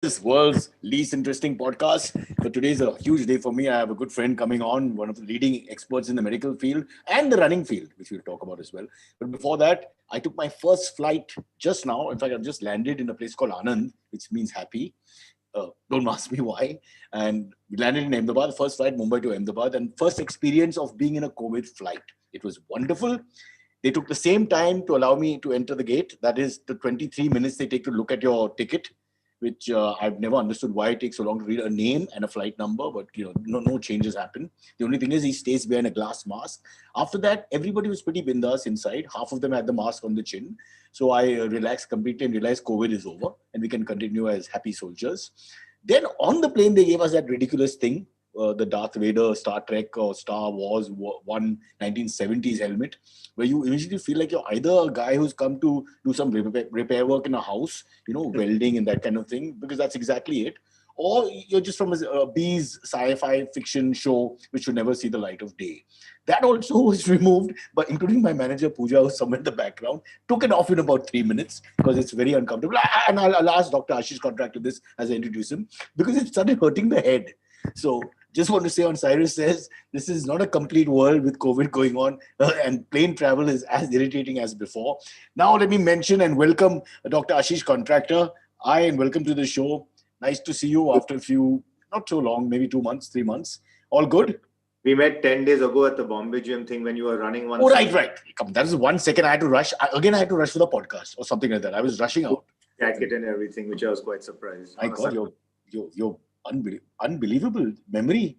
this world's least interesting podcast. But today is a huge day for me. I have a good friend coming on, one of the leading experts in the medical field and the running field, which we'll talk about as well. But before that, I took my first flight just now. In fact, I've just landed in a place called Anand, which means happy. Don't ask me why. And we landed in Ahmedabad, first flight Mumbai to Ahmedabad, and first experience of being in a COVID flight. It was wonderful. They took the same time to allow me to enter the gate. That is the 23 minutes they take to look at your ticket, which I've never understood why it takes so long to read a name and a flight number, but no changes happen. The only thing is he stays behind a glass mask. After that, everybody was pretty bindas inside. Half of them had the mask on the chin. So I relaxed completely and realized COVID is over and we can continue as happy soldiers. Then on the plane, they gave us that ridiculous thing, the Darth Vader, Star Trek or Star Wars 1970s helmet, where you immediately feel like you're either a guy who's come to do some repair work in a house, welding and that kind of thing, because that's exactly it. Or you're just from a B's sci-fi fiction show, which should never see the light of day. That also was removed, but including my manager, Pooja, who's somewhere in the background, took it off in about 3 minutes because it's very uncomfortable. And I'll ask Dr. Ashish Contractor this as I introduce him, because it started hurting the head. So just want to say on Cyrus says, this is not a complete world with COVID going on and plane travel is as irritating as before. Now let me mention and welcome Dr. Ashish Contractor. Hi and welcome to the show. Nice to see you after a few, not so long, maybe 2 months, 3 months. All good? We met 10 days ago at the Bombay gym thing when you were running one. Oh, right. Come, that was 1 second I had to rush. I had to rush for the podcast or something like that. I was rushing out. Jacket and everything, which I was quite surprised. My God, you're unbelievable memory.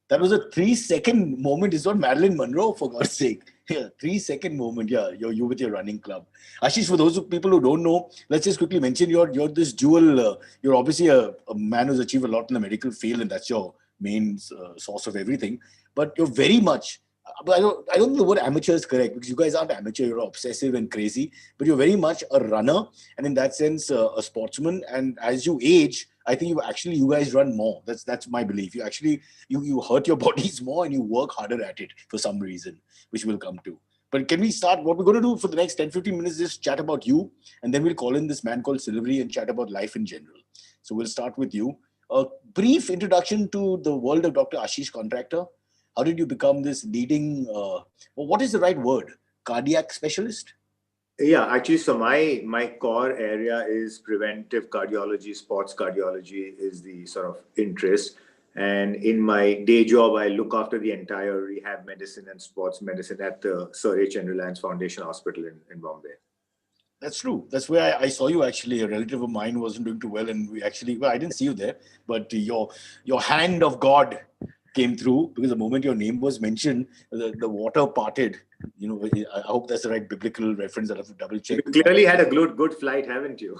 That was a 3-second moment. It's not Marilyn Monroe, for God's sake. Yeah, 3-second moment. Yeah, you with your running club. Ashish, for those people who don't know, let's just quickly mention you're this dual. You're obviously a man who's achieved a lot in the medical field, and that's your main source of everything. But you're very much. But I don't think the word amateur is correct, because you guys aren't amateur. You're obsessive and crazy, but you're very much a runner, and in that sense, a sportsman. And as you age, I think you guys run more. That's my belief. You actually you hurt your bodies more and you work harder at it for some reason, which we'll come to. But can we start? What we're going to do for the next 10-15 minutes is chat about you, and then we'll call in this man called Silvery and chat about life in general. So we'll start with you. A brief introduction to the world of Dr. Ashish Contractor. How did you become this leading, what is the right word? Cardiac specialist? Yeah, actually, so my core area is preventive cardiology, sports cardiology is the sort of interest. And in my day job, I look after the entire rehab medicine and sports medicine at the Cyrus and Reliance Foundation Hospital in Bombay. That's true. That's where I saw you actually. A relative of mine wasn't doing too well, and I didn't see you there, but your hand of God came through, because the moment your name was mentioned, the water parted. I hope that's the right biblical reference. I'll have to double check. You clearly had a good flight, haven't you?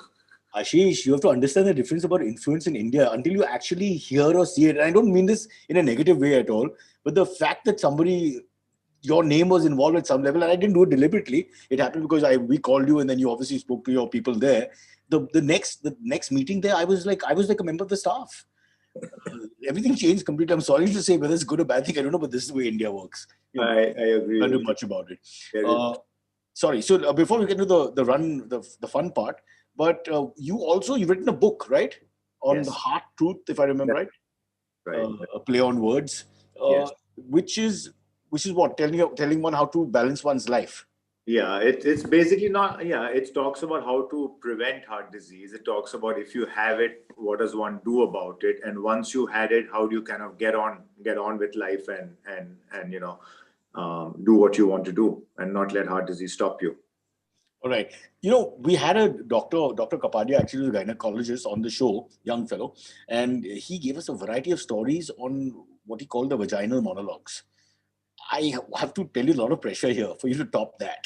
Ashish, you have to understand the difference about influence in India until you actually hear or see it. And I don't mean this in a negative way at all, but the fact that your name was involved at some level, and I didn't do it deliberately. It happened because we called you, and then you obviously spoke to your people there. The next meeting there, I was like a member of the staff. Everything changed completely. I'm sorry to say whether it's good or bad thing, I don't know, but this is the way India works. I agree. Can't do much about it. Sorry. So before we get to the run, the fun part, but you've written a book, right? On Yes. the heart truth, if I remember right. Right. A play on words. Yes. Which is what? Telling one how to balance one's life. Yeah, it's basically not, it talks about how to prevent heart disease. It talks about if you have it, what does one do about it? And once you had it, how do you kind of get on with life and do what you want to do and not let heart disease stop you. All right. We had a Dr. Kapadia, actually a gynecologist on the show, young fellow, and he gave us a variety of stories on what he called the vaginal monologues. I have to tell you a lot of pressure here for you to top that.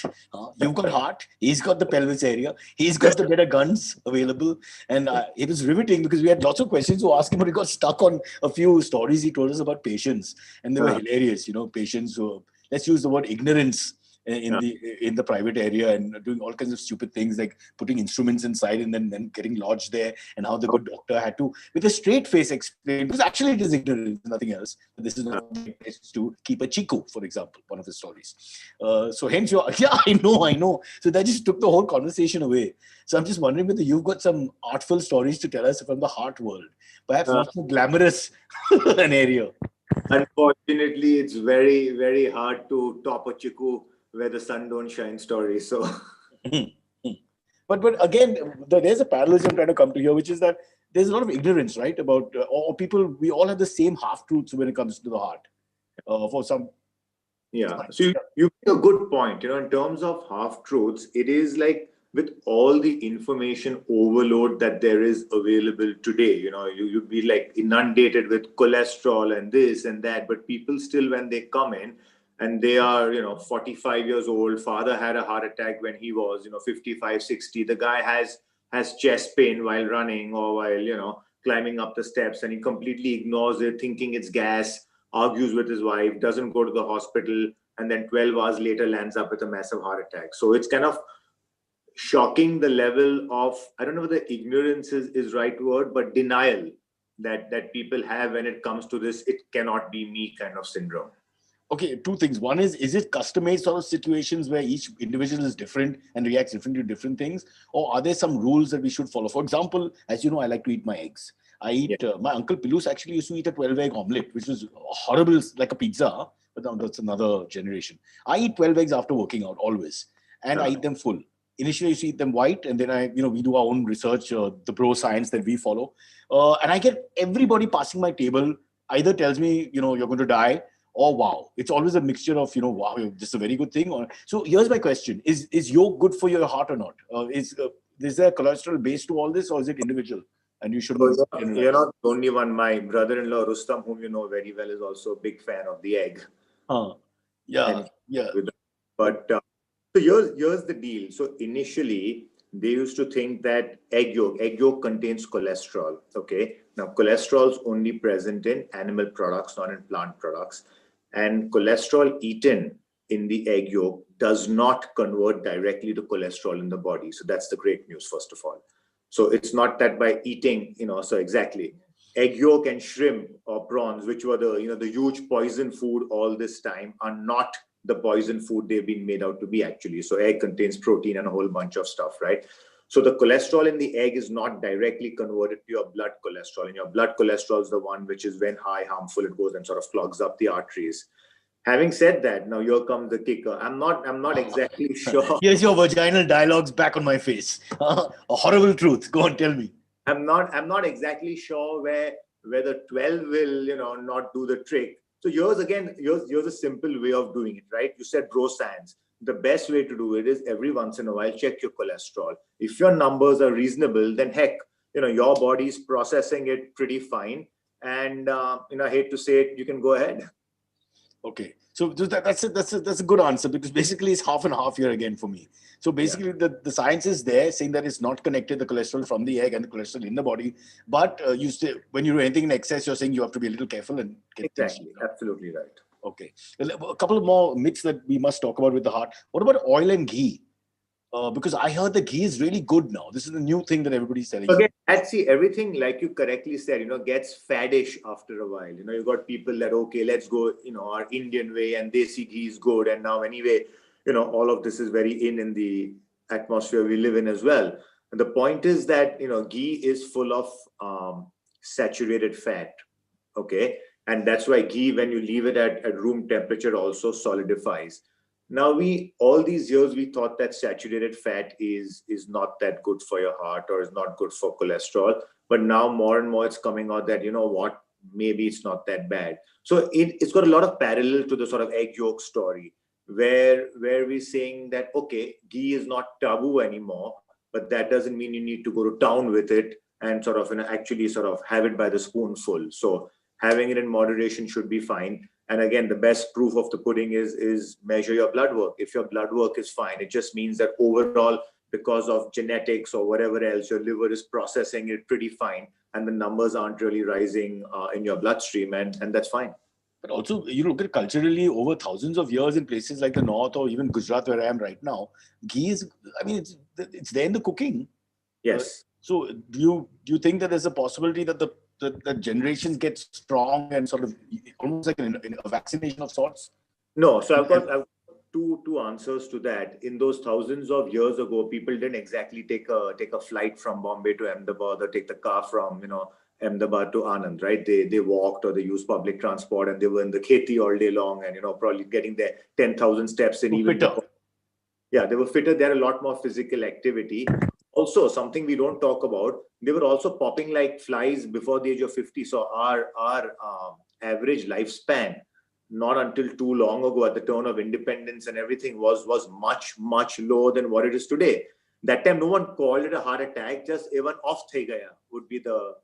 You've got heart, he's got the pelvis area, he's got the better guns available. And it was riveting because we had lots of questions to ask him, but he got stuck on a few stories he told us about patients. And they were hilarious, patients who, let's use the word ignorance in the private area and doing all kinds of stupid things like putting instruments inside and then getting lodged there, and how the good doctor had to, with a straight face, explain, because actually it is ignorance, nothing else. But this is not the right place to keep a chiku, for example, one of the stories. So hence yeah, I know. So that just took the whole conversation away. So I'm just wondering whether you've got some artful stories to tell us from the heart world, perhaps not so glamorous an area. Unfortunately, it's very, very hard to top a chiku where the sun don't shine story. So, but again, there's a parallelism I'm trying to come to here, which is that there's a lot of ignorance, right? About or people, we all have the same half truths when it comes to the heart. For some, yeah. So you make a good point. In terms of half truths, it is like with all the information overload that there is available today, you'd be like inundated with cholesterol and this and that, but people still, when they come in and they are, 45 years old, father had a heart attack when he was, 55, 60, the guy has chest pain while running or while, climbing up the steps, and he completely ignores it, thinking it's gas, argues with his wife, doesn't go to the hospital, and then 12 hours later lands up with a massive heart attack. So it's kind of shocking, the level of, I don't know whether ignorance is right word, but denial that people have when it comes to this "it cannot be me" kind of syndrome. Okay, two things. One is it custom-made sort of situations where each individual is different and reacts differently to different things? Or are there some rules that we should follow? For example, as you know, I like to eat my eggs. I eat, my uncle Pilus actually used to eat a 12-egg omelette, which was horrible, like a pizza, but now that's another generation. I eat 12 eggs after working out, always. And I eat them full. Initially, I used to eat them white, and then we do our own research, the bro science that we follow. And I get everybody passing my table either tells me, you're going to die, or wow. It's always a mixture of, wow, this is a very good thing. So here's my question. Is yolk good for your heart or not? Is there cholesterol base to all this, or is it individual? And you shouldn't generalize. You're not the only one. My brother-in-law, Rustam, whom you know very well, is also a big fan of the egg. Yeah. But so here's the deal. So initially, they used to think that egg yolk contains cholesterol. Okay. Now, cholesterol is only present in animal products, not in plant products. And cholesterol eaten in the egg yolk does not convert directly to cholesterol in the body. So that's the great news, first of all. So it's not that by eating, so exactly. Egg yolk and shrimp or prawns, which were the huge poison food all this time, are not the poison food they've been made out to be actually. So egg contains protein and a whole bunch of stuff, right? So the cholesterol in the egg is not directly converted to your blood cholesterol. And your blood cholesterol is the one which is when high, harmful, it goes and sort of clogs up the arteries. Having said that, now here comes the kicker. I'm not exactly sure. Here's your vaginal dialogues back on my face. A horrible truth. Go on, tell me. I'm not exactly sure where the 12 will, not do the trick. So here's a simple way of doing it, right? You said bro science. The best way to do it is every once in a while, check your cholesterol. If your numbers are reasonable, then heck, your body's processing it pretty fine. And, I hate to say it, you can go ahead. Okay. So that's a good answer, because basically it's half and half here again for me. So basically the science is there saying that it's not connected, the cholesterol from the egg and the cholesterol in the body. But when you do anything in excess, you're saying you have to be a little careful and get exactly. things. Absolutely right. Okay. A couple of more myths that we must talk about with the heart. What about oil and ghee? Because I heard the ghee is really good now. This is the new thing that everybody's telling me. Okay, everything, like you correctly said, gets faddish after a while. You've got people that, okay, let's go, our Indian way, and desi ghee is good. And now anyway, all of this is very in the atmosphere we live in as well. And the point is that, ghee is full of saturated fat. Okay. And that's why ghee, when you leave it at room temperature, also solidifies. Now, all these years, we thought that saturated fat is not that good for your heart or is not good for cholesterol. But now more and more it's coming out that, maybe it's not that bad. So it's got a lot of parallel to the sort of egg yolk story where we're saying that, okay, ghee is not taboo anymore, but that doesn't mean you need to go to town with it and sort of actually sort of have it by the spoonful. So having it in moderation should be fine. And again, the best proof of the pudding is measure your blood work. If your blood work is fine, it just means that overall, because of genetics or whatever else, your liver is processing it pretty fine, and the numbers aren't really rising in your bloodstream, and that's fine. But also, you look at culturally over thousands of years in places like the North or even Gujarat, where I am right now, ghee is, I mean, it's there in the cooking. Uh, Yes. so do you think that there's a possibility that the generations get strong and sort of almost like a vaccination of sorts? No, so And I've got two answers to that. In those thousands of years ago, people didn't exactly take a flight from Bombay to Ahmedabad or take the car from Ahmedabad to Anand, right? They walked or they used public transport, and they were in the kheti all day long, and probably getting their 10,000 steps in even fitter. before. Yeah, they were fitter. They had a lot more physical activity. Also, something we don't talk about, they were also popping like flies before the age of 50. So our average lifespan, not until too long ago, at the turn of independence and everything, was much lower than what it is today. That time, no one called it a heart attack. Just even off thay gaya would be the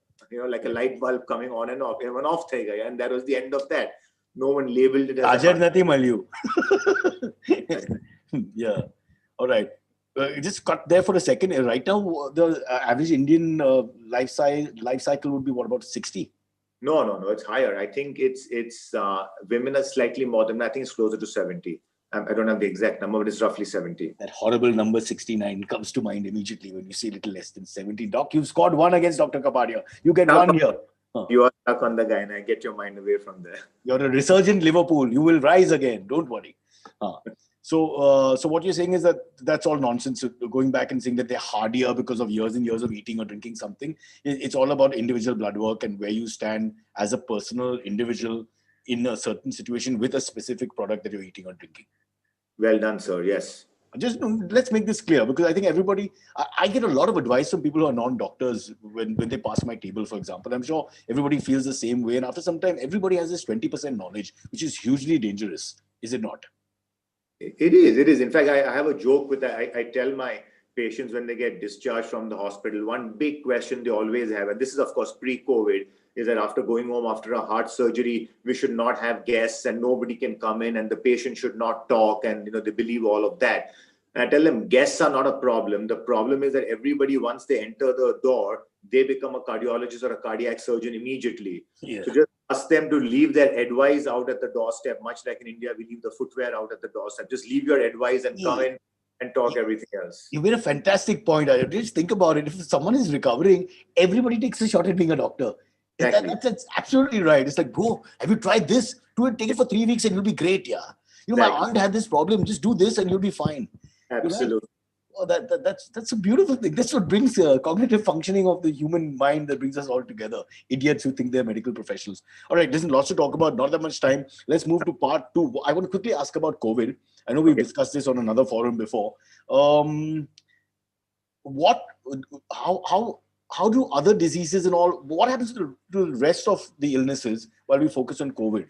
like a light bulb coming on and off. Even off thay gaya, and that was the end of that. No one labeled it as a Ajar heart Nati Malyu. attack. Yeah. All right. Just cut there for a second. Right now, the average Indian life cycle would be what, about 60? No. It's higher. I think it's women are slightly more than. I think it's closer to 70. I don't have the exact number, but it's roughly 70. That horrible number 69 comes to mind immediately when you see little less than 70. Doc, you've scored one against Dr. Kapadia. You get Now one here. you are stuck on the guy, and I get your mind away from there. You're a resurgent Liverpool. You will rise again. Don't worry. So what you're saying is that that's all nonsense. Going back and saying that they're hardier because of years and years of eating or drinking something. It's all about individual blood work and where you stand as a personal individual in a certain situation with a specific product that you're eating or drinking. Well done, sir. Yes. Just let's make this clear, because I think everybody, I get a lot of advice from people who are non-doctors when they pass my table, for example. I'm sure everybody feels the same way. And after some time, everybody has this 20% knowledge, which is hugely dangerous. Is it not? It is. It is. In fact, I have a joke with that. I tell my patients when they get discharged from the hospital, one big question they always have, and this is, of course, pre-COVID, is that after going home after a heart surgery, we should not have guests and nobody can come in and the patient should not talk, and they believe all of that. And I tell them guests are not a problem. The problem is that everybody, once they enter the door, they become a cardiologist or a cardiac surgeon immediately. Yeah. So just ask them to leave their advice out at the doorstep, much like in India, we leave the footwear out at the doorstep. Just leave your advice and come in and talk everything else. You made a fantastic point. I just think about it. If someone is recovering, everybody takes a shot at being a doctor. Exactly. That's absolutely right. It's like, bro, have you tried this? Do it, take it for 3 weeks and you'll be great. Yeah. My Exactly. aunt had this problem. Just do this and you'll be fine. Absolutely. Oh, that's a beautiful thing. That's what brings cognitive functioning of the human mind, that brings us all together. Idiots who think they're medical professionals. All right, listen, lots to talk about. Not that much time. Let's move to part two. I want to quickly ask about COVID. I know we've discussed this on another forum before. How do other diseases and all? What happens to the rest of the illnesses while we focus on COVID?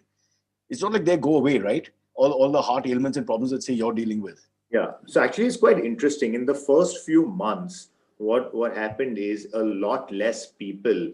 It's not like they go away, right? All the heart ailments and problems that say you're dealing with. Yeah. So actually, it's quite interesting. In the first few months, what happened is a lot less people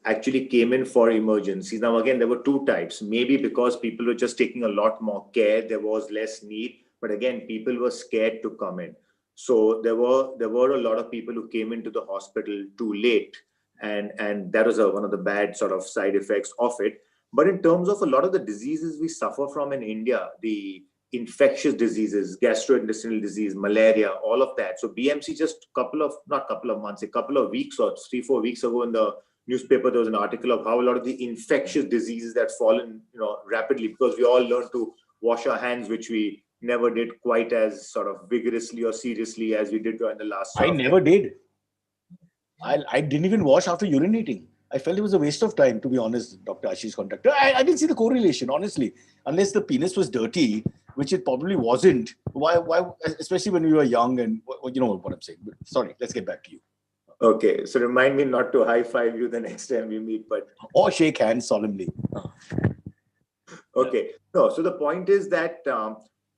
actually came in for emergencies. Now, again, there were two types. Maybe because people were just taking a lot more care, there was less need. But again, people were scared to come in. So there were a lot of people who came into the hospital too late, and that was one of the bad sort of side effects of it. But in terms of a lot of the diseases we suffer from in India, the infectious diseases, gastrointestinal disease, malaria, all of that. So BMC just a couple of weeks or 3-4 weeks ago in the newspaper, there was an article of how a lot of the infectious diseases that fallen, rapidly, because we all learned to wash our hands, which we never did quite as sort of vigorously or seriously as we did during the last. I never did. I didn't even wash after urinating. I felt it was a waste of time, to be honest, Dr. Ashish Contractor. I didn't see the correlation, honestly. Unless the penis was dirty, which it probably wasn't. Why? Especially when we were young, and you know what I'm saying. But sorry, let's get back to you. Okay, so remind me not to high five you the next time we meet, or shake hands solemnly. Okay, no. So the point is that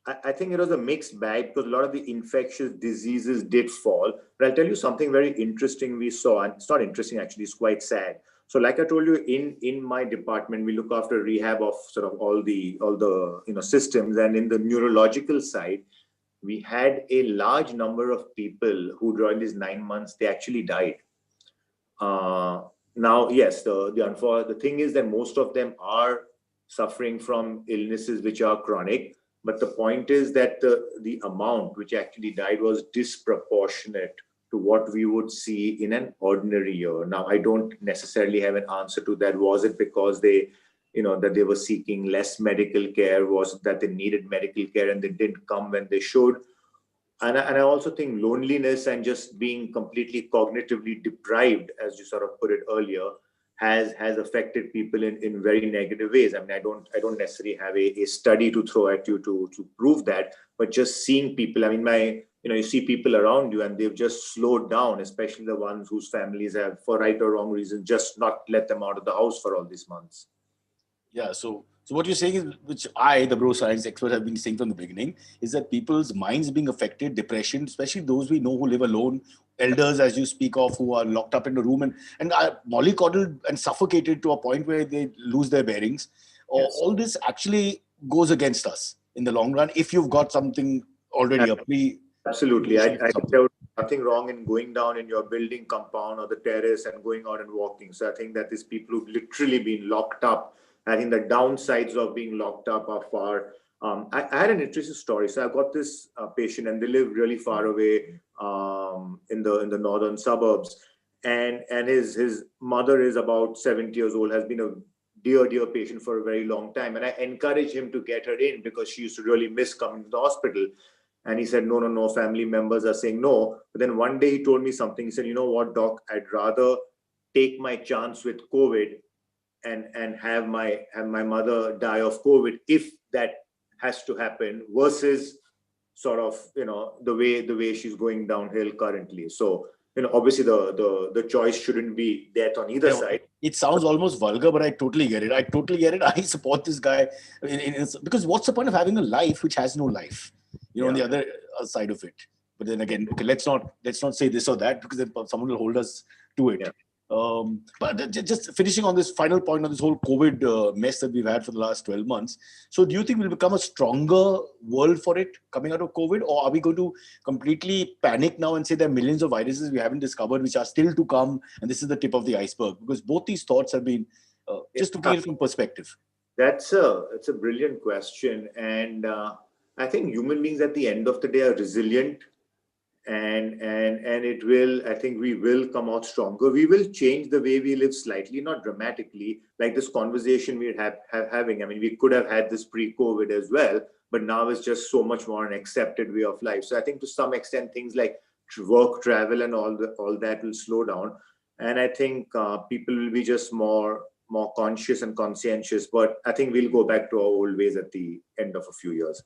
I think it was a mixed bag, because a lot of the infectious diseases did fall. But I'll tell you something very interesting we saw, and it's not interesting actually, it's quite sad. So like I told you, in my department, we look after rehab of sort of all the systems, and in the neurological side, we had a large number of people who during these 9 months, they actually died. Now, yes, the thing is that most of them are suffering from illnesses which are chronic. But the point is that the amount which actually died was disproportionate to what we would see in an ordinary year. Now, I don't necessarily have an answer to that. Was it because that they were seeking less medical care? Was it that they needed medical care and they didn't come when they should? And I also think loneliness and just being completely cognitively deprived, as you sort of put it earlier, has affected people in very negative ways. I mean, I don't necessarily have a study to throw at you to prove that, but just seeing people. I mean, you see people around you and they've just slowed down, especially the ones whose families have, for right or wrong reason, just not let them out of the house for all these months. Yeah, so what you're saying is, which I, the bro science expert, have been saying from the beginning, is that people's minds being affected, depression, especially those we know who live alone, elders, as you speak of, who are locked up in a room and are mollycoddled and suffocated to a point where they lose their bearings. Yes. All this actually goes against us in the long run if you've got something already, a pre. Absolutely. I think there was nothing wrong in going down in your building compound or the terrace and going out and walking. So I think that these people who've literally been locked up, I think the downsides of being locked up are far. I had an interesting story. So I've got this patient and they live really far away in the northern suburbs. And his mother is about 70 years old, has been a dear patient for a very long time. And I encouraged him to get her in because she used to really miss coming to the hospital. And he said, no, family members are saying no. But then one day he told me something. He said, you know what, doc, I'd rather take my chance with COVID and have my mother die of COVID if that has to happen versus sort of, the way she's going downhill currently. So, obviously the choice shouldn't be death on either side. It sounds almost vulgar, but I totally get it. I support this guy because what's the point of having a life which has no life? On the other side of it. But then again, okay, let's not say this or that because then someone will hold us to it. Yeah. But just finishing on this final point on this whole COVID mess that we've had for the last 12 months. So do you think we'll become a stronger world for it coming out of COVID? Or are we going to completely panic now and say there are millions of viruses we haven't discovered which are still to come and this is the tip of the iceberg? Because both these thoughts have been, just to get it from perspective. It's a brilliant question. And I think human beings at the end of the day are resilient and I think we will come out stronger. We will change the way we live slightly, not dramatically, like this conversation we're having. I mean, we could have had this pre-COVID as well, but now it's just so much more an accepted way of life. So I think to some extent, things like work, travel, and all that will slow down. And I think people will be just more conscious and conscientious, but I think we'll go back to our old ways at the end of a few years.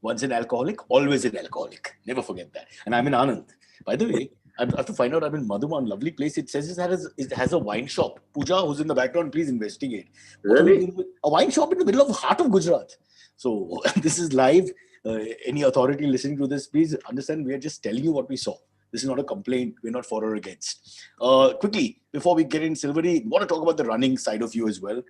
Once an alcoholic, always an alcoholic. Never forget that. And I'm in Anand. By the way, I have to find out I'm in Madhuban, lovely place. It says it has a wine shop. Pooja, who's in the background, please investigate. Really? A wine shop in the middle of heart of Gujarat. So this is live. Any authority listening to this, please understand we are just telling you what we saw. This is not a complaint. We're not for or against. Quickly, before we get in, Silvery, I want to talk about the running side of you as well.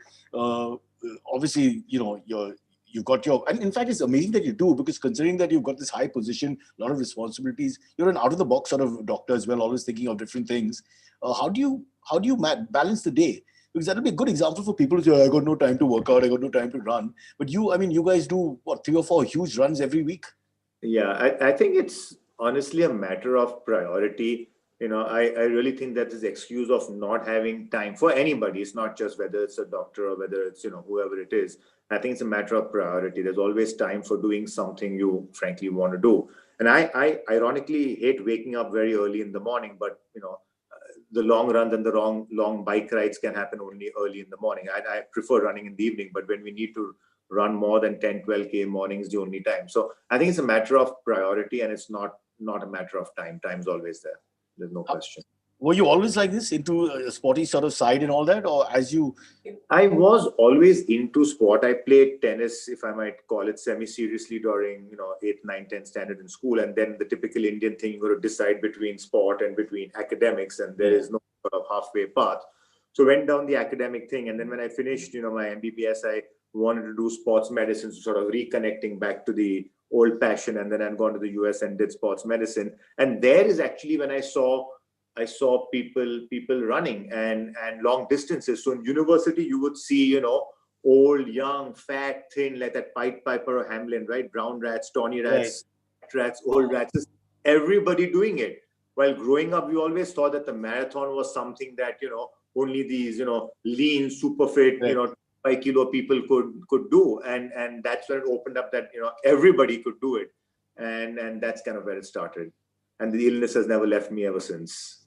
Obviously, you've got and in fact, it's amazing that you do, because considering that you've got this high position, a lot of responsibilities, you're an out-of-the-box sort of doctor as well, always thinking of different things. How do you balance the day? Because that'll be a good example for people who say, I got no time to work out, I got no time to run. But you guys do, 3 or 4 huge runs every week? Yeah, I think it's honestly a matter of priority. I really think that this excuse of not having time for anybody, it's not just whether it's a doctor or whether it's, whoever it is. I think it's a matter of priority. There's always time for doing something you frankly want to do. And I ironically hate waking up very early in the morning, but, the long runs and the long bike rides can happen only early in the morning. I prefer running in the evening, but when we need to run more than 10, 12K morning is the only time. So I think it's a matter of priority, and it's not a matter of time. Time's always there. There's no question. Were you always like this, into a sporty sort of side and all that? Or I was always into sport. I played tennis, if I might call it, semi-seriously during, 8th, 9th, 10th standard in school. And then the typical Indian thing, you got to decide between sport and between academics. And there is no sort of halfway path. So went down the academic thing. And then when I finished, my MBBS, I wanted to do sports medicine, so sort of reconnecting back to the old passion. And then I'd gone to the US and did sports medicine. And there is actually when I saw people running and long distances. So in university, you would see, old, young, fat, thin, like that Pied Piper of Hamlin, right? Brown rats, tawny Right. rats, rats, old rats, just everybody doing it. While growing up, we always thought that the marathon was something that, only these, lean, super fit, Right. 5 kilo people could do. And that's when it opened up that, everybody could do it. And that's kind of where it started. And the illness has never left me ever since.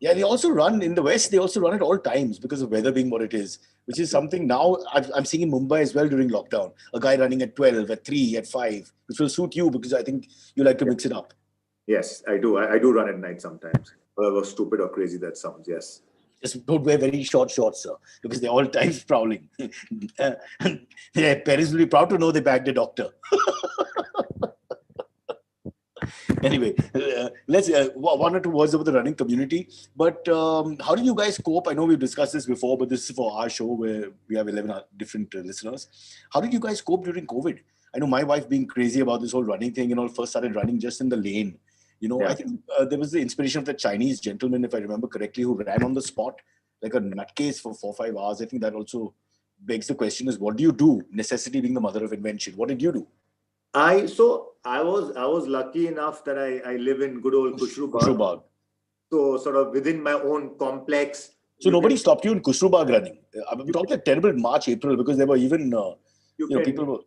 Yeah, they also run in the West. They also run at all times because of weather being what it is, which is something now I'm seeing in Mumbai as well during lockdown. A guy running at 12, at 3, at 5, which will suit you because I think you like to mix it up. Yes, I do. I do run at night sometimes. However stupid or crazy that sounds, yes. Just don't wear very short shorts, sir, because they're all time prowling. Their parents will be proud to know they bagged a doctor. Anyway, let's one or two words about the running community. But how did you guys cope? I know we've discussed this before, but this is for our show where we have 11 different listeners. How did you guys cope during COVID? I know my wife being crazy about this whole running thing and all first started running just in the lane. I think there was the inspiration of the Chinese gentleman, if I remember correctly, who ran on the spot like a nutcase for 4 or 5 hours. I think that also begs the question is, what do you do? Necessity being the mother of invention. What did you do? I was lucky enough that I live in good old Kushrubag. So sort of within my own complex. So nobody stopped you in Kushrubag running. I'm talking a terrible March, April, because there were even people were.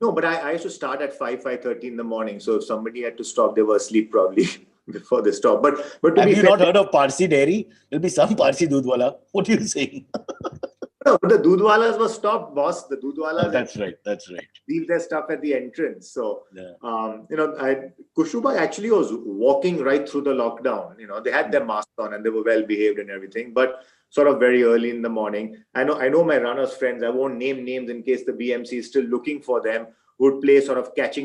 No, but I used to start at 5:30 in the morning. So if somebody had to stop, they were asleep probably before they stopped. But Have you not heard of Parsi Dairy? There'll be some Parsi Dudwala. What are you saying? No, but the Dudwalas were stopped, boss. The Dudwalas. That's right. Leave their stuff at the entrance. So, Kushrubag actually was walking right through the lockdown. They had their masks on and they were well behaved and everything. But sort of very early in the morning, I know my runners friends. I won't name names in case the BMC is still looking for them. Would play sort of catch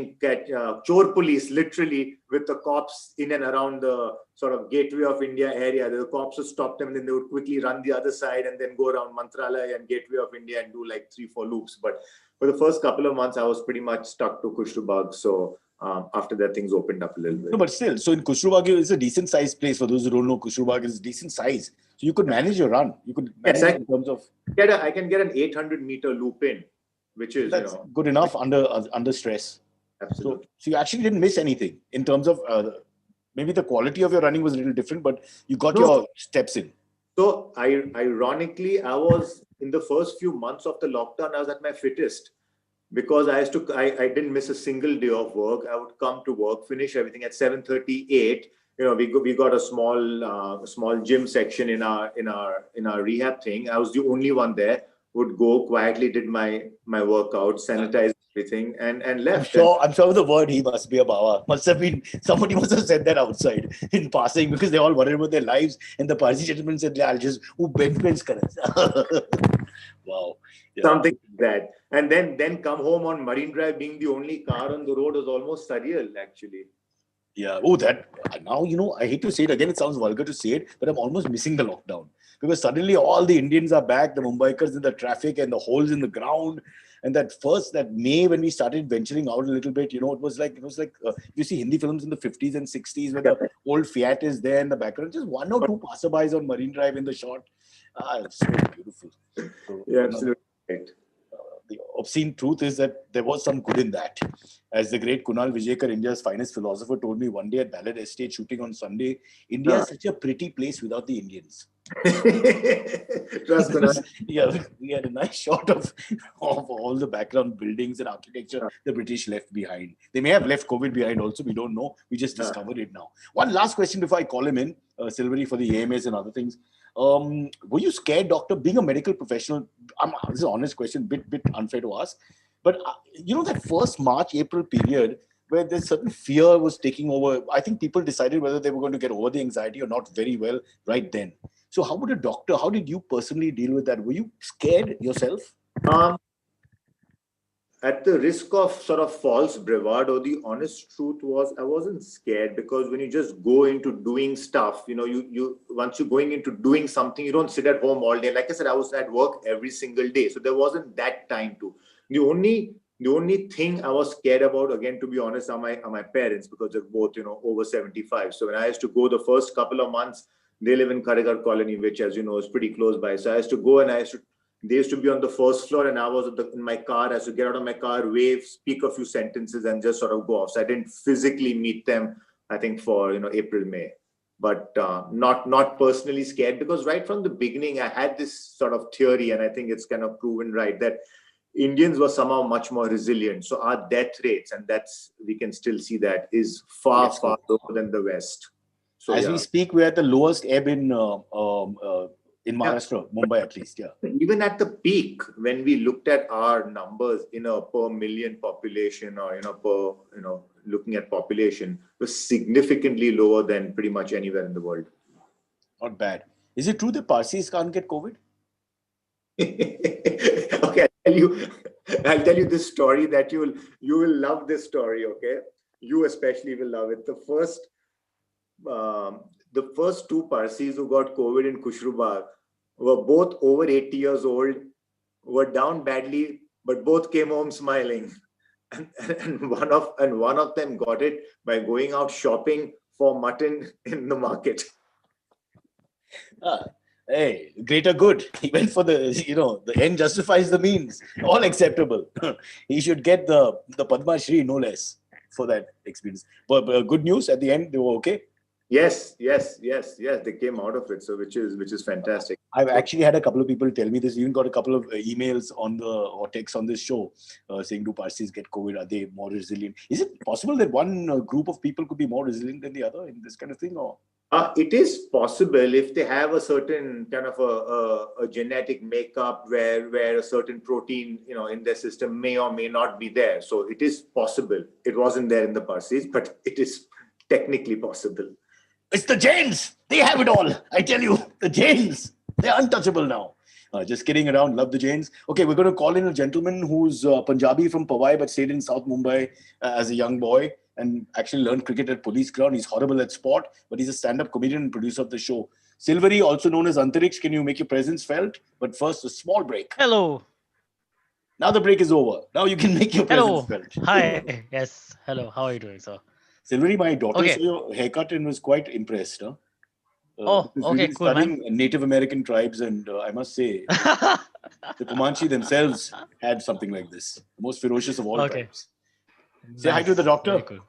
chore police literally with the cops in and around the sort of gateway of India area. The cops would stop them and then they would quickly run the other side and then go around Mantralaya and gateway of India and do like 3-4 loops. But for the first couple of months, I was pretty much stuck to Kushrubag. So after that, things opened up a little bit. No, but still, so in Kushrubag, it's a decent sized place. For those who don't know, Kushrubag is decent size. So you could manage your run. You could manage in terms of. I can get an 800-meter loop in. Which is good enough under stress. Absolutely. So you actually didn't miss anything in terms of maybe the quality of your running was a little different, but you got your steps in. So ironically, I was in the first few months of the lockdown, I was at my fittest because I didn't miss a single day of work. I would come to work, finish everything at 7:38. We got a small gym section in our rehab thing. I was the only one there. Would go quietly, did my workout, sanitized everything, and left. I'm sure the word he must be a bawa. Somebody must have said that outside in passing because they all worried about their lives. And the Parsi gentleman said, I'll just bench Wow. Yeah. Something like that. And then come home on Marine Drive being the only car on the road was almost surreal, actually. Yeah. Oh, that now, I hate to say it again, it sounds vulgar to say it, but I'm almost missing the lockdown because suddenly all the Indians are back, the Mumbaikars in the traffic and the holes in the ground. And that May when we started venturing out a little bit, it was like you see Hindi films in the 50s and 60s where the old Fiat is there in the background, just one or two passerbys on Marine Drive in the shot. It's so beautiful. So, yeah, absolutely right. The obscene truth is that there was some good in that. As the great Kunal Vijayekar, India's finest philosopher, told me one day at Ballad Estate shooting on Sunday, India is such a pretty place without the Indians. Trust Kunal. Yeah, we had a nice shot of all the background buildings and architecture the British left behind. They may have left COVID behind also. We don't know. We just discovered it now. One last question before I call him in, Silvery, for the AMAs and other things. Were you scared, doctor, being a medical professional? This is an honest question, bit unfair to ask. But that first March, April period where there's certain fear was taking over. I think people decided whether they were going to get over the anxiety or not very well right then. So how would a doctor, how did you personally deal with that? Were you scared yourself? At the risk of sort of false bravado, the honest truth was I wasn't scared because when you just go into doing stuff, you once you're going into doing something, you don't sit at home all day. Like I said, I was at work every single day. So there wasn't that time to. The only thing I was scared about, again, to be honest, are my parents because they're both, over 75. So when I used to go the first couple of months, they live in Karigar Colony, which, as you know, is pretty close by. So I used to go and I used to They used to be on the first floor, and I was in my car. I used to get out of my car, wave, speak a few sentences, and just sort of go off. So I didn't physically meet them, I think, for April, May, but not personally scared, because right from the beginning I had this sort of theory, and I think it's kind of proven right, that Indians were somehow much more resilient. So our death rates, and we can still see that, is far lower than the West. So as we speak, we're at the lowest ebb in Maharashtra, Mumbai at least. Yeah. Even at the peak, when we looked at our numbers in a per million population, or looking at population, was significantly lower than pretty much anywhere in the world. Not bad. Is it true that Parsis can't get COVID? Okay, I'll tell you this story that you will love this story. Okay, you especially will love it. The first two Parsis who got COVID in Kushrubagh were both over 80 years old, were down badly, but both came home smiling. And one of them got it by going out shopping for mutton in the market. Hey, greater good. He went for the end justifies the means. All acceptable. He should get the Padma Shri, no less, for that experience. But good news, at the end, they were okay. Yes. They came out of it, so which is fantastic. I've actually had a couple of people tell me this. Even got a couple of emails or texts on this show saying, do Parsis get COVID? Are they more resilient? Is it possible that one group of people could be more resilient than the other in this kind of thing? Or it is possible if they have a certain kind of a genetic makeup where a certain protein in their system may or may not be there. So it is possible. It wasn't there in the Parsis, but it is technically possible. It's the Jains. They have it all. I tell you, the Jains. They're untouchable now. Just kidding around. Love the Jains. Okay, we're going to call in a gentleman who's Punjabi from Powai but stayed in South Mumbai as a young boy and actually learned cricket at police ground. He's horrible at sport, but he's a stand-up comedian and producer of the show. Silvery, also known as Antariksh, can you make your presence felt? But first, a small break. Hello. Now the break is over. Now you can make your presence felt. Hi. Yes. Hello. How are you doing, sir? Silvery, my daughter saw your haircut and was quite impressed. Huh? Okay, cool, studying Native American tribes, and I must say, the Comanche themselves had something like this. The most ferocious of all tribes. Say hi to the doctor. Cool.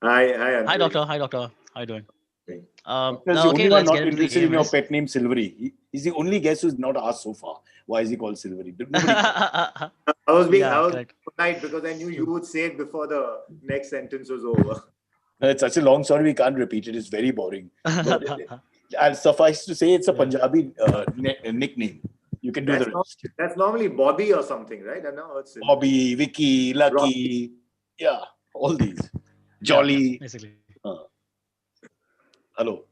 Hi, doctor. How are you doing? He's the only one not interested in your pet name, Silvery. He's the only guest who's not asked so far. Why is he called Silvery? I was polite because I knew you would say it before the next sentence was over. It's such a long story, we can't repeat it. It's very boring. I'll suffice to say it's a Punjabi nickname. You can do the rest. That's normally Bobby or something, right? I know it's Bobby, Vicky, Lucky. Rocky. Yeah, all these. Jolly. Basically. Hello.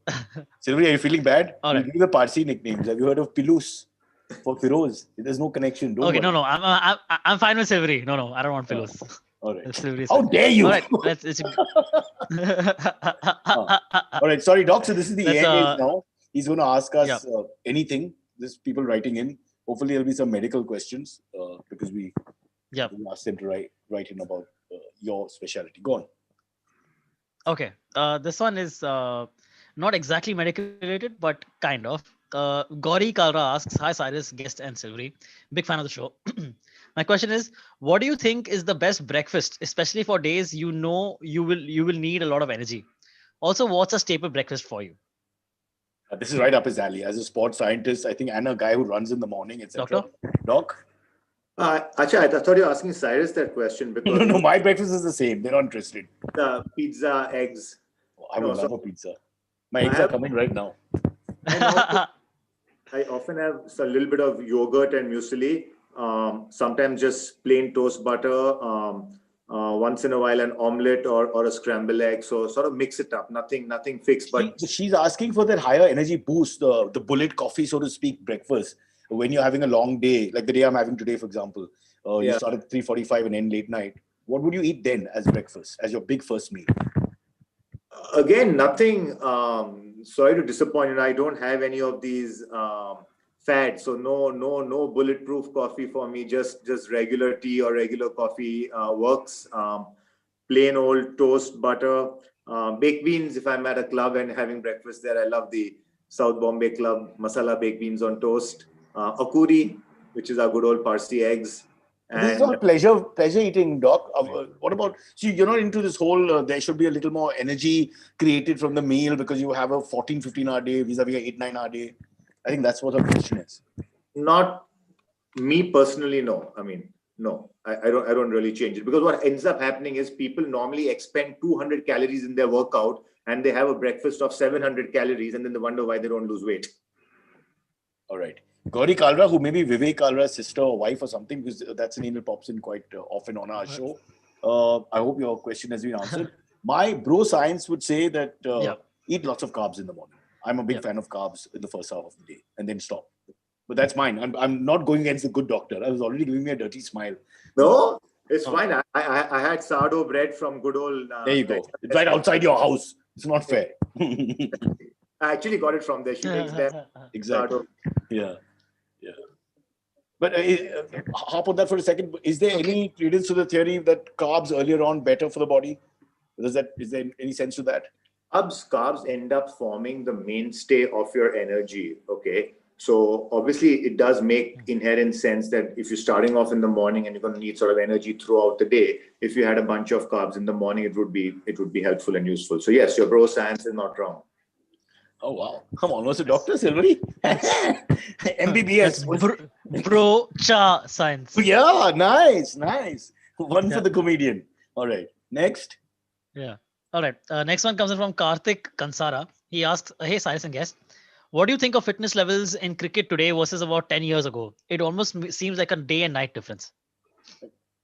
Silvery, are you feeling bad? All right. Give the Parsi nicknames. Have you heard of Pilus for Firoz? There's no connection. Don't worry. No. I'm fine with Silvery. No, I don't want Pilus. All right. How dare you? All right. All right. Sorry, Doc. So this is the end now. He's going to ask us anything. There's people writing in. Hopefully, there'll be some medical questions because we asked them to write in about your specialty. Go on. Okay. This one is not exactly medical related, but kind of. Gauri Kalra asks, hi Cyrus, guest and Silvery. Big fan of the show. My question is, what do you think is the best breakfast, especially for days you know you will need a lot of energy? Also, what's a staple breakfast for you? This is right up his alley. As a sports scientist, I think, and a guy who runs in the morning, etc. Doctor? Doc? Actually, I thought you were asking Cyrus that question because no, my breakfast is the same. They're not interested. Pizza, eggs. I would love a pizza. My eggs are coming right now. I often have a little bit of yogurt and muesli. Sometimes just plain toast butter. Once in a while, an omelette or a scrambled egg. So sort of mix it up. Nothing fixed. But she's asking for that higher energy boost, the bullet coffee, so to speak, breakfast. When you're having a long day, like the day I'm having today, for example, you start at 3:45 and end late night. What would you eat then as breakfast, as your big first meal? Again, nothing. Sorry to disappoint you. I don't have any of these fads. So no bulletproof coffee for me. Just regular tea or regular coffee works. Plain old toast, butter, baked beans. If I'm at a club and having breakfast there, I love the South Bombay Club masala baked beans on toast. Akuri, which is our good old Parsi eggs. This is all pleasure eating, Doc. What about, see, you're not into this whole, there should be a little more energy created from the meal because you have a 14, 15-hour day vis-a-vis an 8, 9-hour day. I think that's what the question is. Not me personally, no. I mean, no, I don't really change it, because what ends up happening is people normally expend 200 calories in their workout and they have a breakfast of 700 calories and then they wonder why they don't lose weight. All right. Gauri Kalra, who may be Vivek Kalra's sister or wife or something, because that's a name that pops in quite often on our show. I hope your question has been answered. My bro science would say that eat lots of carbs in the morning. I'm a big fan of carbs in the first half of the day and then stop. But that's mine. I'm not going against the good doctor. I was already giving me a dirty smile. No, it's fine. I had sourdough bread from good old... there you go. It's right outside your house. It's not fair. I actually got it from there. She makes them. Exactly. Yeah. But hop on that for a second. Is there any credence to the theory that carbs earlier on better for the body? Is there any sense to that? Carbs end up forming the mainstay of your energy. Okay. So obviously it does make inherent sense that if you're starting off in the morning and you're going to need sort of energy throughout the day, if you had a bunch of carbs in the morning, it would be helpful and useful. So yes, your bro science is not wrong. Oh wow! Come on, was it Dr. Silvery? MBBS. Bro cha science. Yeah, nice. One for the comedian. All right, next. Yeah. All right. Next one comes in from Karthik Kansara. He asks, "Hey, Cyrus and guest, what do you think of fitness levels in cricket today versus about 10 years ago? It almost seems like a day and night difference."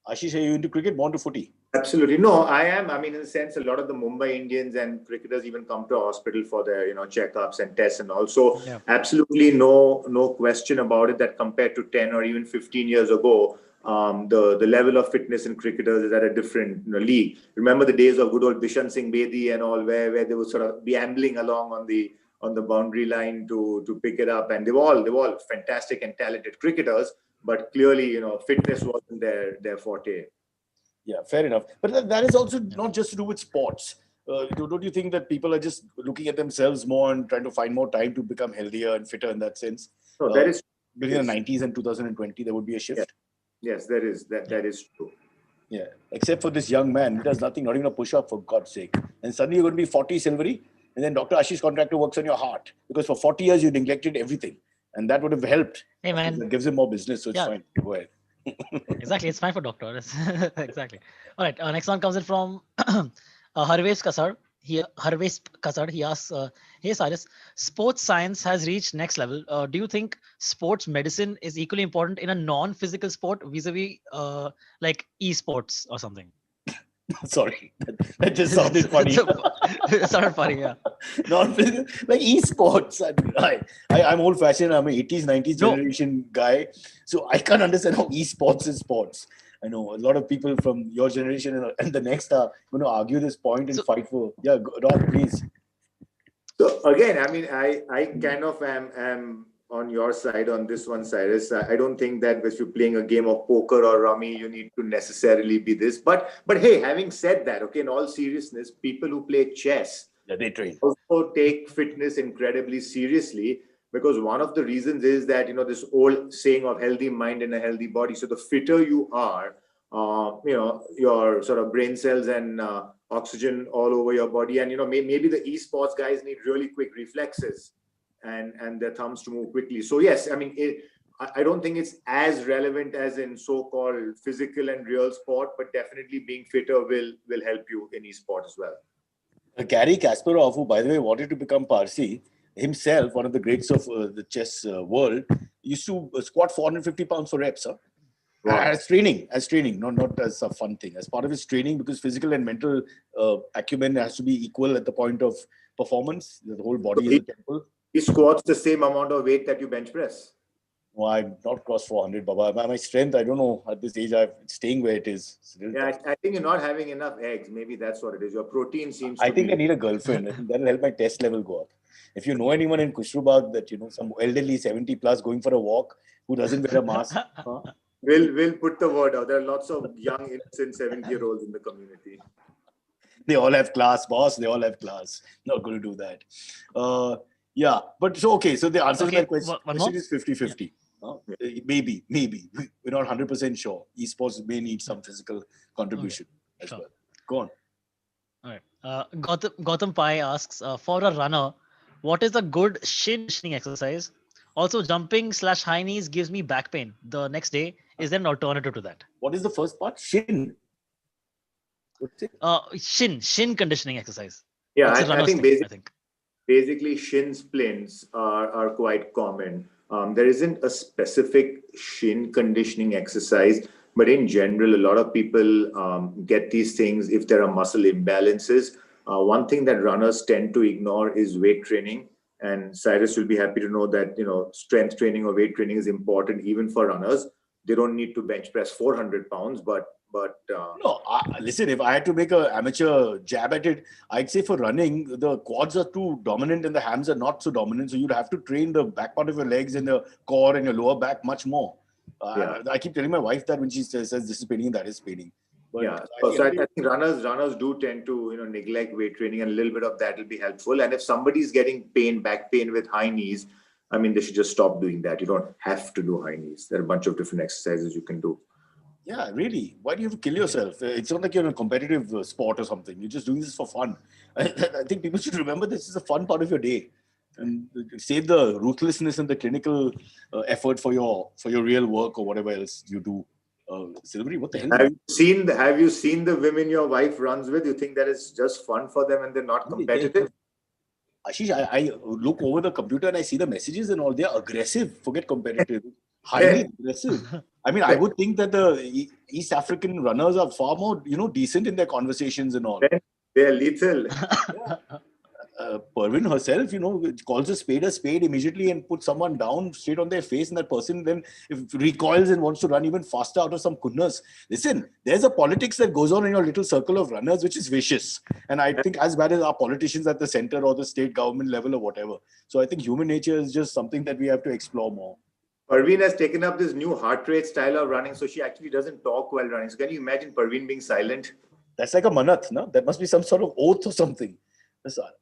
Ashish, are you into cricket? Born to footy? Absolutely. No, I am. I mean, in a sense, a lot of the Mumbai Indians and cricketers even come to a hospital for their, checkups and tests and all. So absolutely no question about it that compared to 10 or even 15 years ago, the level of fitness in cricketers is at a different league. Remember the days of good old Bishan Singh Bedi and all, where they would sort of be ambling along on the boundary line to pick it up, and they were all fantastic and talented cricketers, but clearly, fitness wasn't their forte. Yeah, fair enough. But that is also not just to do with sports. Don't you think that people are just looking at themselves more and trying to find more time to become healthier and fitter in that sense? No, that is between the 90s and 2020, there would be a shift. Yes, there is. That is true. Yeah, except for this young man, he does nothing, not even a push-up, for God's sake. And suddenly you're going to be 40, Silvery, and then Dr. Ashish Contractor works on your heart. Because for 40 years, you neglected everything. And that would have helped. Hey, man. That gives him more business, so it's fine. Go ahead. Exactly, it's fine for doctor. Exactly. All right, next one comes in from Harvesh Kasar. He asks, "Hey Cyrus, sports science has reached next level. Do you think sports medicine is equally important in a non-physical sport vis-a-vis like esports or something?" Sorry, that just sounded funny. It sounded funny, yeah. Non-physical, like esports. I'm old-fashioned. I'm an 80s, 90s generation guy, so I can't understand how esports is sports. I know a lot of people from your generation and the next are going to argue this point and fight for. Yeah, Doc, please. So again, I mean, I kind of am on your side on this one, Cyrus. I don't think that if you're playing a game of poker or rummy, you need to necessarily be this. But hey, having said that, okay, in all seriousness, people who play chess, they train, also take fitness incredibly seriously, because one of the reasons is that, this old saying of healthy mind and a healthy body. So the fitter you are, your sort of brain cells and oxygen all over your body. And, maybe the esports guys need really quick reflexes and their thumbs to move quickly. So yes, I mean, I don't think it's as relevant as in so-called physical and real sport, but definitely being fitter will help you in esports as well. Gary Kasparov, who by the way wanted to become Parsi himself, one of the greats of the chess world, used to squat 450 pounds for reps. Huh? Wow. As training, not as a fun thing, as part of his training, because physical and mental acumen has to be equal at the point of performance. The whole body is a temple. He squats the same amount of weight that you bench press. Well, I'm not crossed 400, Baba. My strength, I don't know. At this age, it's staying where it is. I think you're not having enough eggs. Maybe that's what it is. Your protein seems to I think I need a girlfriend. I think that'll help my test level go up. If you know anyone in Kushrubag that, some elderly 70 plus going for a walk who doesn't wear a mask. We'll put the word out. There are lots of young, innocent 70-year-olds in the community. They all have class, boss. They all have class. Not going to do that. Yeah. But so the answer to that question is 50-50. Maybe. We're not 100% sure. Esports may need some physical contribution as sure. well. Go on. All right. Gautam Pai asks, for a runner, what is a good shin conditioning exercise? Also, jumping/high knees gives me back pain the next day. Is there an alternative to that? What is the first part? Shin. What's it? Shin conditioning exercise. Yeah, It's a I runner's think thing, I think. basically shin splints are quite common. There isn't a specific shin conditioning exercise, but in general, a lot of people get these things if there are muscle imbalances. One thing that runners tend to ignore is weight training. And Cyrus will be happy to know that strength training or weight training is important even for runners. They don't need to bench press 400 pounds, but No, listen, if I had to make an amateur jab at it, I'd say for running, the quads are too dominant and the hams are not so dominant. So you'd have to train the back part of your legs and the core and your lower back much more. I keep telling my wife that when she says this is paining, that is paining. But yeah, so I think runners do tend to neglect weight training, and a little bit of that will be helpful. And if somebody's getting back pain with high knees, I mean, they should just stop doing that. You don't have to do high knees. There are a bunch of different exercises you can do. yeah, really, why do you have to kill yourself? It's not like you're in a competitive sport or something. You're just doing this for fun. I think people should remember this is a fun part of your day, and save the ruthlessness and the clinical effort for your real work or whatever else you do. Silvery, what the hell? Have you seen the women your wife runs with? You think that is just fun for them and they're not competitive? Ashish, I look over the computer and I see the messages and all. They're aggressive. Forget competitive. Highly aggressive. I mean, I would think that the East African runners are far more, decent in their conversations and all. They're lethal. Pervin herself, calls a spade immediately and puts someone down straight on their face, and that person then recoils and wants to run even faster out of some goodness. Listen, there's a politics that goes on in your little circle of runners, which is vicious. And I think as bad as our politicians at the center or the state government level or whatever. So I think human nature is just something that we have to explore more. Parveen has taken up this new heart rate style of running, so she actually doesn't talk while running. So can you imagine Parveen being silent? That's like a manath, no? That must be some sort of oath or something.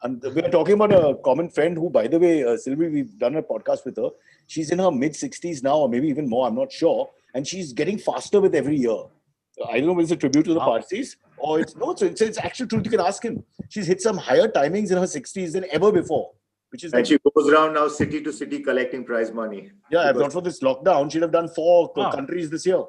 And we are talking about a common friend who, by the way, Sylvie, we've done a podcast with her. She's in her mid-60s now, or maybe even more, I'm not sure. And she's getting faster with every year. I don't know if it's a tribute to the Parsis or it's actual truth. You can ask him. She's hit some higher timings in her 60s than ever before. And she goes around now city to city collecting prize money. Yeah, if not for this lockdown, she'd have done 4 countries this year.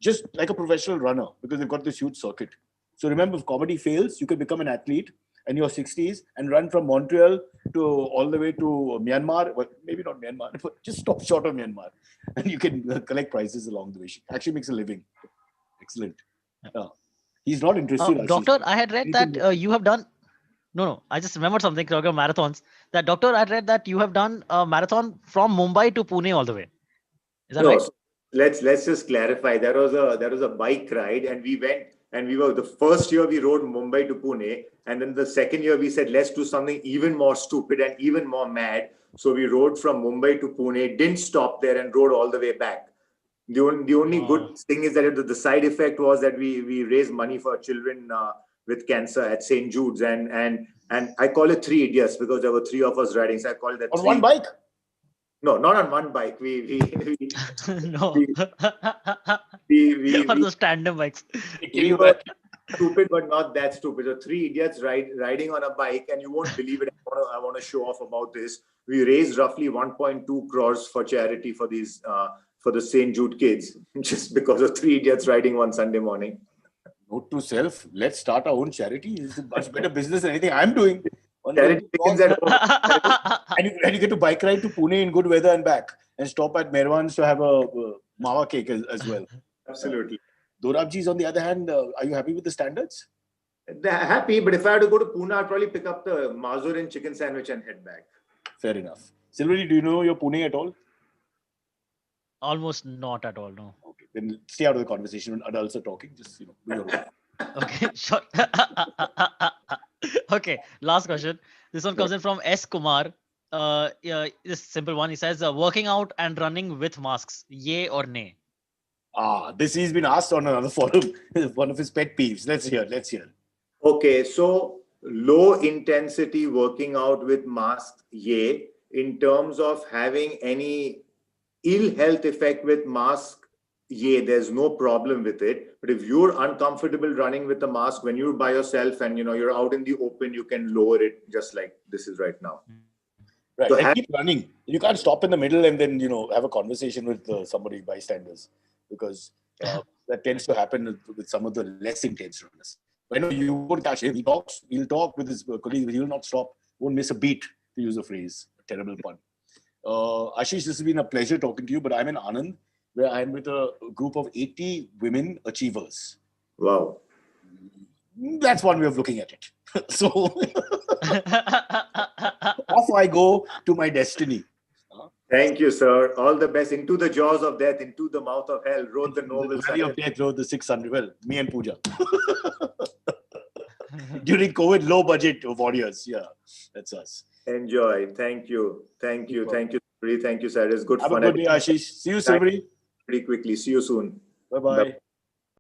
Just like a professional runner, because they've got this huge circuit. So remember, if comedy fails, you can become an athlete in your 60s and run from Montreal to all the way to Myanmar. Well, maybe not Myanmar, but just stop short of Myanmar. And you can collect prizes along the way. She actually makes a living. Excellent. He's not interested. Doctor, I had read that you have done... No. I just remembered something talking about marathons. That, doctor, I read that you have done a marathon from Mumbai to Pune all the way. Is that right? So let's just clarify. There was a bike ride, and we went, and we were the first year we rode Mumbai to Pune, and then the second year we said let's do something even more stupid and even more mad. So we rode from Mumbai to Pune, didn't stop there, and rode all the way back. The only good thing is that the side effect was that we raised money for children with cancer at St. Jude's, and I call it 3 idiots because there were 3 of us riding. So I call it that. On one bike? No, not on one bike. No. On those tandem bikes. We were stupid, but not that stupid. So 3 idiots riding on a bike, and you won't believe it. I want to show off about this. We raised roughly 1.2 crores for charity for these for the St. Jude kids, just because of 3 idiots riding one Sunday morning. Note to self: let's start our own charity. It's a much better business than anything I'm doing. Charity begins at home. And you get to bike ride to Pune in good weather and back, and stop at Merwan's to have a mawa cake as well. Absolutely. Dorabji's on the other hand, are you happy with the standards? Happy, but if I had to go to Pune, I'd probably pick up the mazur and chicken sandwich and head back. Fair enough. Silvery, do you know your Pune at all? Almost not at all, no. Okay, then stay out of the conversation when adults are talking. Just, do your own. Okay, sure. Okay, last question. This one comes in from S. Kumar. This simple one. He says, working out and running with masks, yay or nay? This he's been asked on another forum. One of his pet peeves. Let's hear. Okay, so low intensity working out with masks, yay. In terms of having any ill health effect with mask, yeah, there's no problem with it. But if you're uncomfortable running with the mask when you're by yourself and you're out in the open, you can lower it just like this is right now. Right. So And keep running. You can't stop in the middle and then, have a conversation with somebody, bystanders, because that tends to happen with some of the less intense runners. I know you won't catch him. He'll talk with his colleagues, but he will not stop, won't miss a beat, to use a phrase. A terrible pun. Ashish, this has been a pleasure talking to you, but I'm in Anand, where I'm with a group of 80 women achievers. wow. That's one way of looking at it. So off I go to my destiny. Thank you, sir. All the best. Into the jaws of death, into the mouth of hell, wrote the novel. The Valley of Death wrote the 600. Well, me and Pooja. During COVID, low budget warriors. Yeah, that's us. Enjoy. Thank you. Thank you. Thank you, Silvery. Thank you, Cyrus. Good Have fun. a good day, Ashish. See you, Silvery. Pretty quickly. See you soon. Bye-bye.